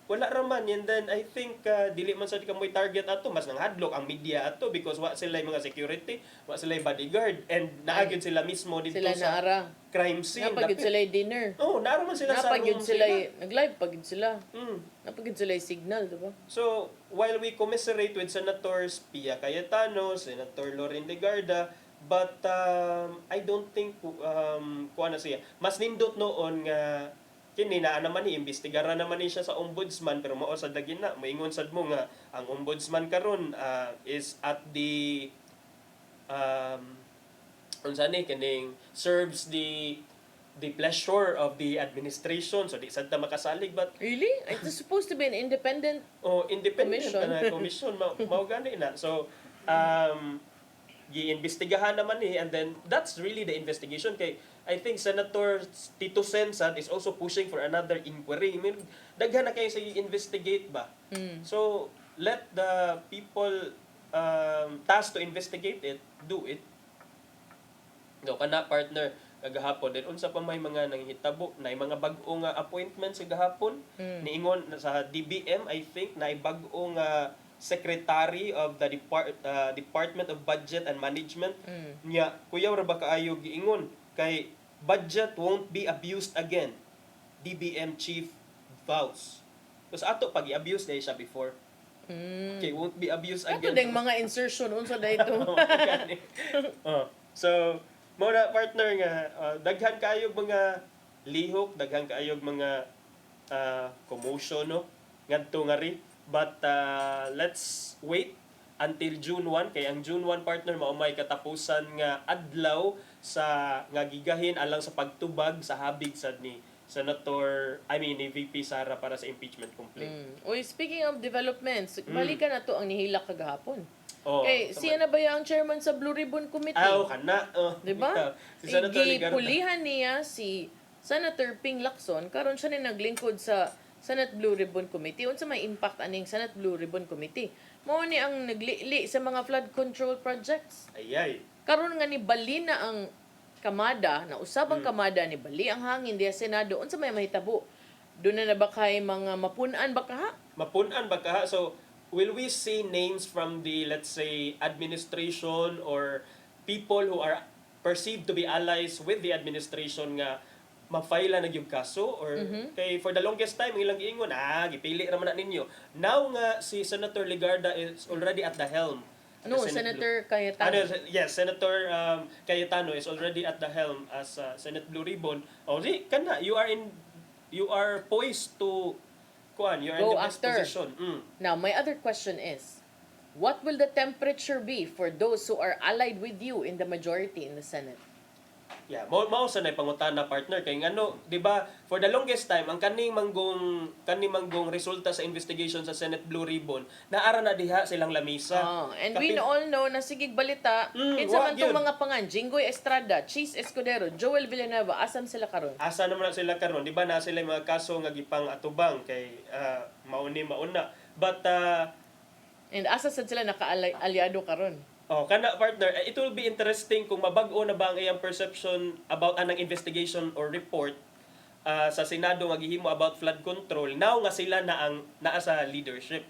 Wala ra man and then I think dili man sad kamoy target ato mas nanghadlok ang media ato because wa sila mga security, wa sila bodyguard and naagid sila mismo dito sila sa naara. Crime scene. Napagid sila dinner. Oh, naara man sila sa room sila. Nag-live pagid sila. Napagid sila signal, diba? So, while we commiserate with Senators Pia Cayetano, Senator Loren Legarda, but I don't think kuha na siya. Mas nindot noon nga kini na naman ni imbestigara naman ni siya sa ombudsman pero mao sa dagin na moingon sad mo nga ang ombudsman karon is at the unsa ni kining serves the pleasure of the administration so di sad ta makasalig but really it's supposed to be an independent independent commission. mao gani na so giimbestigahan naman ni and then that's really the investigation kay I think Senator Tito Sensat is also pushing for another inquiry. I mean, daghan na kayo sa i-investigate ba? So, let the people tasked to investigate it, do it. No, kana partner kagahapon din unsa pa may mga nanghitabo na mga bag-o nga appointments sa gahapon niingon sa DBM I think na bag-o nga Secretary of the Department of Budget and Management niya kuyaw ra ba kaayo giingon kay budget won't be abused again. DBM chief vows. Tapos ato pag i-abuse na siya before. Okay, won't be abused again. Ato ding mga insertion unsa dayto. So, mo na partner nga daghan kaayog mga lihok, daghan kaayog mga commotion no ngadto nga ri. But let's wait until June 1 kay ang June 1 partner mao may katapusan nga adlaw sa nga gigahin alang sa pagtubag sa habig sad ni ni VP Sara para sa impeachment complaint. Oy, speaking of developments, balikan na to ang nihilak kagahapon. Okay, siya na ba yung chairman sa Blue Ribbon Committee? Kana. Diba? Si Senator Legarda. Gipulihan niya si Senator Ping Lacson karon siya ni naglingkod sa Senate Blue Ribbon Committee. Unsa may impact aning Senate Blue Ribbon Committee? Mao ni ang naglili sa mga flood control projects. Ayay. Karon nga ni bali na ang kamada, na usabang kamada ni bali ang hangin diya Senado. Unsa may mahitabo? Doon na ba kay mga mapunan ba ka? Mapunan ba ka? So, will we see names from the, let's say, administration or people who are perceived to be allies with the administration nga ma-file na yung kaso? Or kay for the longest time, ilang giingon, gipili raman na ninyo. Now nga, si Senator Legarda is already at the helm. No, Senator Cayetano. Yes, Senator Cayetano is already at the helm as Senate Blue Ribbon. O, di, kana, you are poised to, you are in Go the best after. position. Now, my other question is, what will the temperature be for those who are allied with you in the majority in the Senate? Yeah, mao sa nay pangutana partner kay ngano, 'di ba? For the longest time ang kaning manggong resulta sa investigation sa Senate Blue Ribbon, naara na diha silang lamisa. And we all know na sigig balita, kinsa man tong mga pangan, Jinggoy Estrada, Cheese Escudero, Joel Villanueva, asan sila karon? Asa naman sila karon? 'Di ba na sila mga kaso nga gipang atubang kay mauna. But and asa sad sila naka-aliado karon? Kana partner, it will be interesting kung mabag-o na ba ang iyang perception about anang investigation or report sa Senado nga gihimo about flood control. Now nga sila naa sa leadership.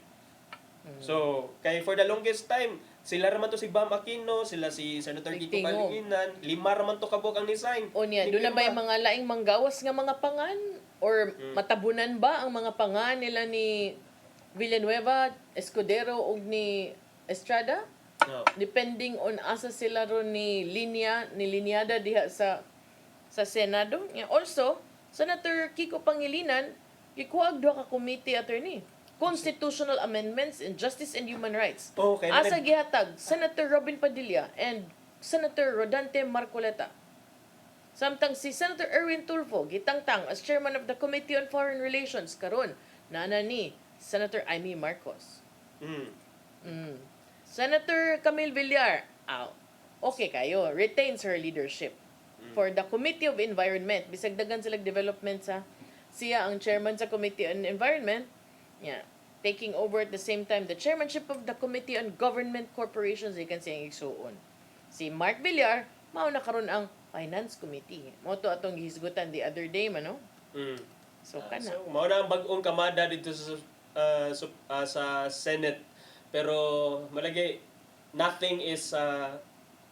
So, kay for the longest time, sila raman to si Bam Aquino, sila si Senator Kiko Pangilinan, 5 raman to kabuk ang design. O niya, doon na ba yung mga laing manggawas nga mga pangan? Or matabunan ba ang mga pangan nila ni Villanueva, Escudero o ni Estrada? Depending on asa sila ron ni linyada diha sa Senado. Also, Senator Kiko Pangilinan, gikuha duha ka committee attorney. Constitutional Amendments in Justice and Human Rights. Asa gihatag Senator Robin Padilla and Senator Rodante Marcoleta. Samtang si Senator Erwin Tulfo gitangtang as chairman of the Committee on Foreign Relations karon nana ni Senator Amy Marcos. Senator Camille Villar, okay kayo, retains her leadership. For the Committee of Environment, bisag dagan silang development siya ang chairman sa Committee on Environment, taking over at the same time the chairmanship of the Committee on Government Corporations, ikan siyang igsuon. Si Mark Villar, mao na karon ang Finance Committee. Mo to atong gihisgutan the other day man, no? So kana. So, mao na ang bag-ong kamada dito sa Senate. Pero malagi nothing is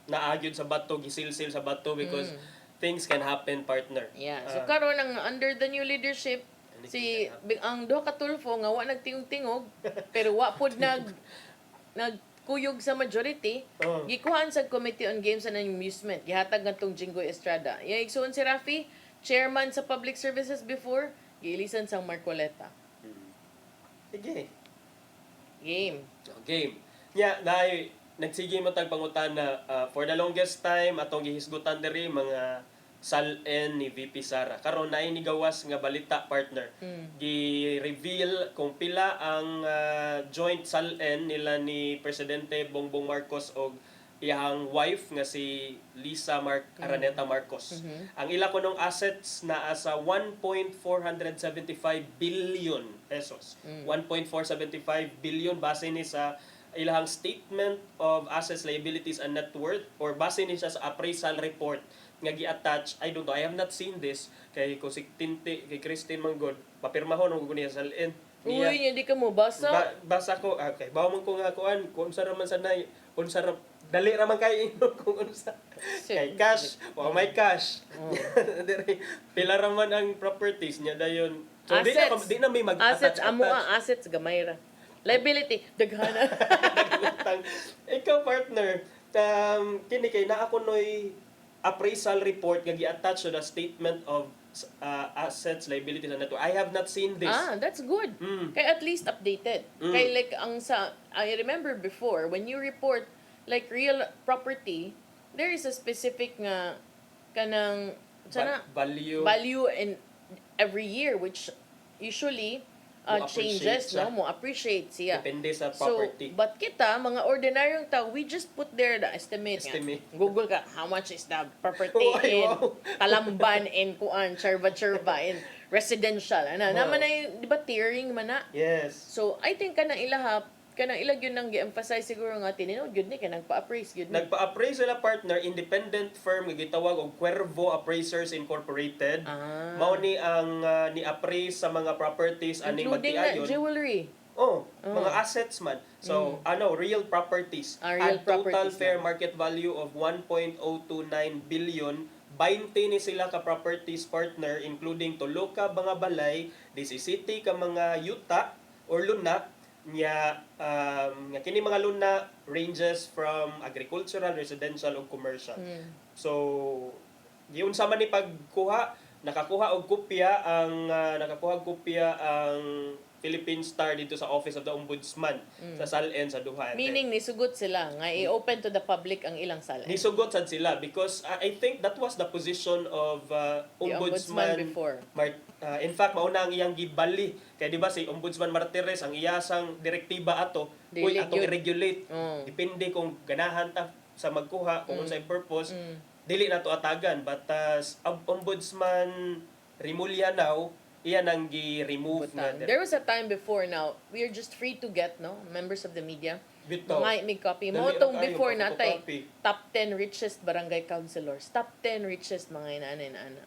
naagyod sa bato, gisilsil sa bato because things can happen, partner. Yeah. So karon ang under the new leadership si ang duha ka Tulfo nga wa nagtingog-tingog pero wa pod nagkuyog sa majority, gikuhaan sa Committee on Games and Amusement, gihatag ngadtong Jinggoy Estrada. Yang igsuon si Rafi, chairman sa Public Services before, giilisan sang Marcoleta. Sige. Game. Nagsige mo tag pangutana for the longest time atong gihisgutan diri mga SALN ni VP Sara. Karon na ni gawas nga balita, partner. Gi-reveal kung pila ang joint SALN nila ni Presidente Bongbong Marcos og iyang wife nga si Lisa Araneta Marcos. Ang ila kunong assets na asa 1.475 billion pesos. 1.475 billion base ni sa ilahang statement of assets, liabilities and net worth or base ni siya sa appraisal report nga gi-attach. I don't know, I have not seen this kay ko si Tinte, kay Christine Manggod, papirmahon og niya SALN. Uy, hindi ka mo basa. Basa ko. Okay, bawo man ko nga kuan, kung unsa raman sanay, unsa dali raman kay kung unsa. Kay cash, may cash. Pila raman ang properties niya dayon. So di na may mag-attach. Assets gamay ra. Liability daghana. Ikaw, partner, kini kay naa ko noy appraisal report nga gi-attach to the statement of assets, liabilities and net worth. I have not seen this. That's good. Kay at least updated. Kay like I remember before when you report like real property, there is a specific nga kanang value in every year which usually changes, no? Mo appreciate siya. Depende sa property. So, but kita, mga ordinaryong tao, we just put there the estimate. Google ka, how much is the property in Talamban, in Kuan, Charva, in residential. Naman na yung, di ba, tiering man na? Yes. So, I think ka na ilaha, kanang ilag yun nang gi-emphasize siguro nga tininod yun ni kanang pa-appraise yun. Nagpa-appraise sila partner, independent firm nga gitawag og Cuervo Appraisers Incorporated. Mao ni ang ni-appraise sa mga properties aning Including magtiayon. na jewelry. Mga assets man. So, real properties. Real At total properties fair market value of 1.029 billion. 20 ni sila ka properties partner, including tulo ka mga balay, 17 ka mga yuta or luna, nga kini mga luna ranges from agricultural, residential, ug commercial. So, giun sa man ni pagkuha, nakakuha og kopya ang Philippine Star dito sa Office of the Ombudsman sa Salen sa Duha. Meaning nisugot sila nga i-open to the public ang ilang sala. Nisugot sad sila because I think that was the position of Ombudsman before. In fact, mauna ang iyang gibali. Kaya di ba si Ombudsman Martires ang iyasang direktiba ato, uy atong i-regulate. Depende kung ganahan ta sa magkuha, kung unsay purpose, dili na to atagan. But Ombudsman Remullanaw, iyan ang gi-remove na. There was a time before now, we are just free to get, no? Members of the media. Bito. May copy. Dali Mo ra tong kayo, before magpapocopy. natay, top 10 richest barangay councilors, top 10 richest mga inana.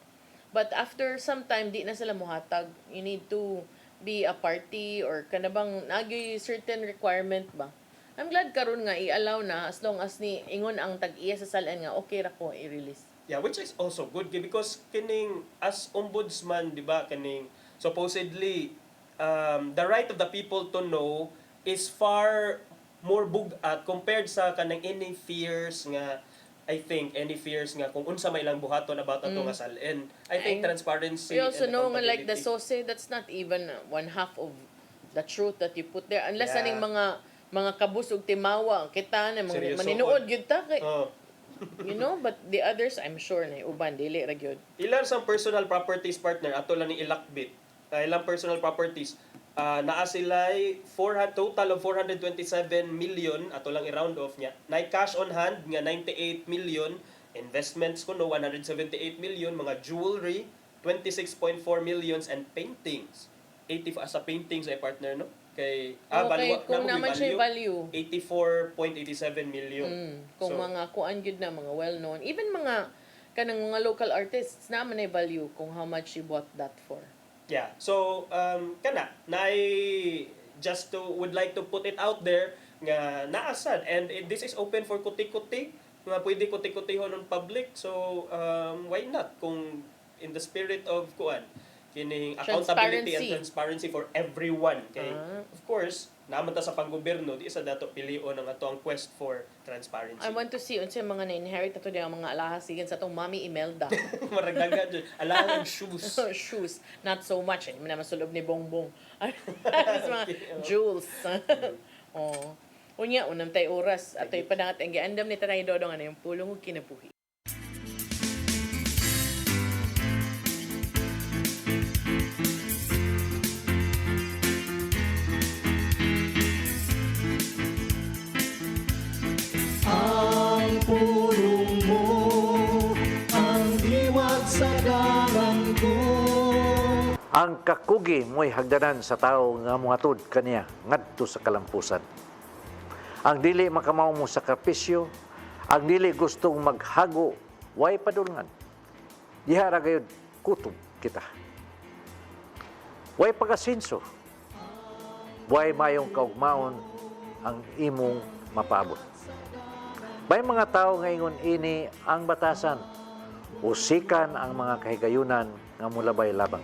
But after some time, di na sila muhatag. You need to be a party or kanabang nagyoy certain requirement ba? I'm glad karon nga i-allow na as long as ni ingon ang tag-iya sa salan nga okay ra ko i-release. Yeah, which is also good because kining as ombudsman, di ba, kining supposedly the right of the people to know is far more bugat compared sa kanang any fears nga kung unsa may lang buhaton about ato nga salen. I think transparency We also and know nga like the accountability. SOSE, that's not even one half of the truth that you put there unless Yeah. aning mga kabus ug timawa kita na mga Seryoso maninuod pod. gyud ta kay you know, but the others I'm sure na uban dili ra gyud. Ilan sang personal properties partner ato lang ni ilakbit. Ilang personal properties naa sila total of 427 million ato lang i-round off niya. Na cash on hand nga 98 million, investments kuno 178 million, mga jewelry 26.4 millions and paintings. 80 sa paintings ay partner no. Kay kung naman siya value 84.87 million. Kung mga kuan gyud na mga well known, even mga kanang mga local artists naman ay value kung how much you bought that for. Yeah. So would like to put it out there nga naasad and this is open for kuti-kuti nga pwede kuti-kutihon on public. So why not kung in the spirit of kuan kining accountability and transparency for everyone kay of course naman ta sa panggobyerno di sa dato pilion ang ato ang quest for transparency. I want to see unsay mga na-inherit ato ang mga alahas sigin sa atong Mami Imelda. Maragdaga dyan. Alahas shoes. Shoes. Not so much. Hindi mo naman sulob ni Bongbong. Mga jewels. Unya, unang tay oras. At ito'y padangat ang giandam ni Tanay Dodong ano yung pulong ug kinabuhi. Ang pulong mo, ang diwat sa dalan ko. Ang kakugi mo'y hagdanan sa tao nga muhatod kaniya ngadto sa kalampusan. Ang dili makamaw mo sakripisyo, ang dili gustong maghago, way padulngan. Diha ra gayud kutob kita. Way pagasinso. Way mayong kaugmaon ang imong mapaabot. May mga tao nga ingon ini ang batasan, usikan ang mga kahigayunan nga mulabay labang.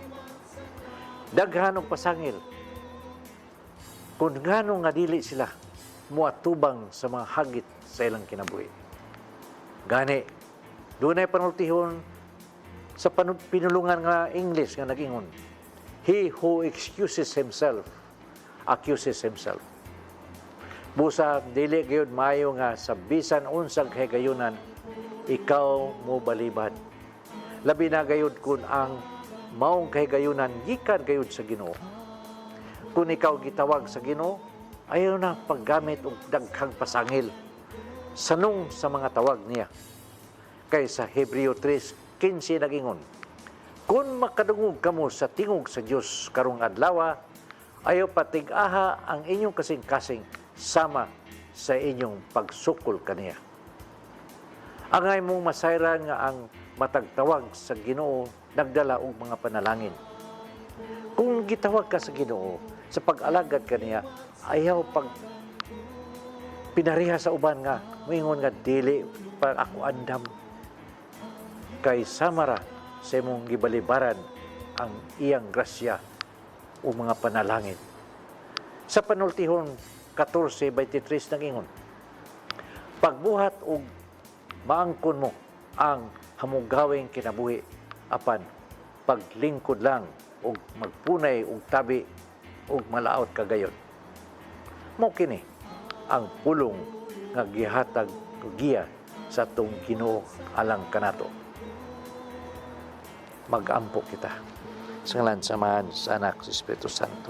Daghan og pasangil. Kung ngano nga dili sila muatubang sa mga hagit sa ilang kinabuhi. Gani, dunay panultihon sa pinulungan nga English nga nagingon, he who excuses himself, accuses himself. Busa, dili gayud maayo nga sa bisan unsang kahigayunan, ikaw mo balibad. Labi na gayud kun ang maong kahigayunan gikan gayud sa Ginoo. Kung ikaw gitawag sa Ginoo, ayaw na paggamit og daghang pasangil. Sanong sa mga tawag niya. Kay sa Hebreo 3:15 nagingon, kung makadungog kamo sa tingog sa Dios karong adlaw, ayaw patig-aha ang inyong kasing-kasing sama sa inyong pagsukol kaniya. Angay mong masayran nga ang matagtawag sa Ginoo nagdala og mga panalangin. Kung gitawag ka sa Ginoo sa pag-alagad kaniya, ayaw pag pinariha sa uban nga moingon nga dili pa ako andam kay samara sa imong gibalibaran ang iyang grasya o mga panalangin. Sa panultihon 14:23 nang ingon, pagbuhat og maangkon mo ang hamugawing kinabuhi apan paglingkod lang og magpunay og tabi og malaot kagayon. Mao kini ang pulong nga gihatag og giya sa atong Ginoo alang kanato. Mag-ampo kita sa ngalan samahan sa Anak sa Espiritu Santo.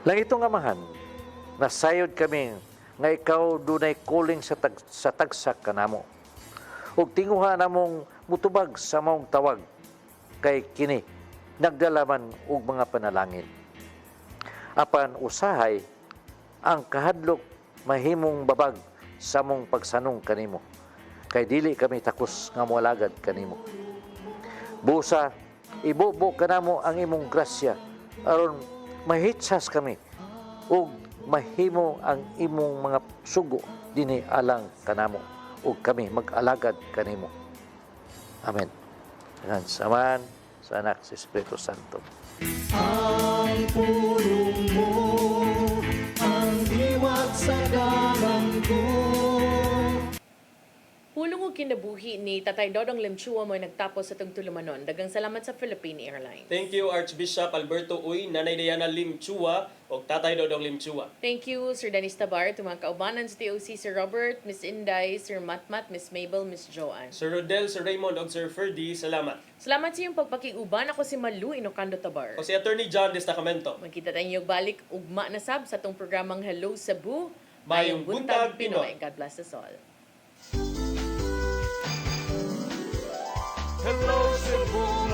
Lang itong amahan, nasayod kami nga ikaw dunay calling sa tagsak kanamo. Ug tinguha namong mutubag sa maong tawag kay kini nagdalaman og mga panalangin. Apan usahay ang kahadlok mahimong babag sa mong pagsanong kanimo. Kay dili kami takos nga moalagad kanimo. Busa ibubo kanamo ang imong grasya aron mahitsas kami ug mahimo ang imong mga sugo dinhi alang kanamo ug kami mag-alagad kanimo. Amen. Dengan samahan sa Anak sa Espiritu Santo. Ang pulong mo, ang diwat sa dalang ko. Pulong og kinabuhi ni Tatay Dodong Limchua mo nagtapos sa itong tulumanon. Dagang salamat sa Philippine Airlines. Thank you Archbishop Alberto Uy, Nanay Diana Lim Chua, o Tatay Dodong Lim Chua. Thank you, Sir Dennis Tabar, tumang kaubanan sa TOC, Sir Robert, Miss Inday, Sir Matmat, Miss Mabel, Miss Joanne. Sir Rodel, Sir Raymond, o Sir Ferdy, salamat. Salamat sa iyong pagpakiuban. Ako si Malu Inocando Tabar. O si Attorney John Destacamento. Magkita tayo balik ugma na sab sa itong programang Hello Cebu. Mayong buntag Pinoy. God bless us all. Hello Cebu,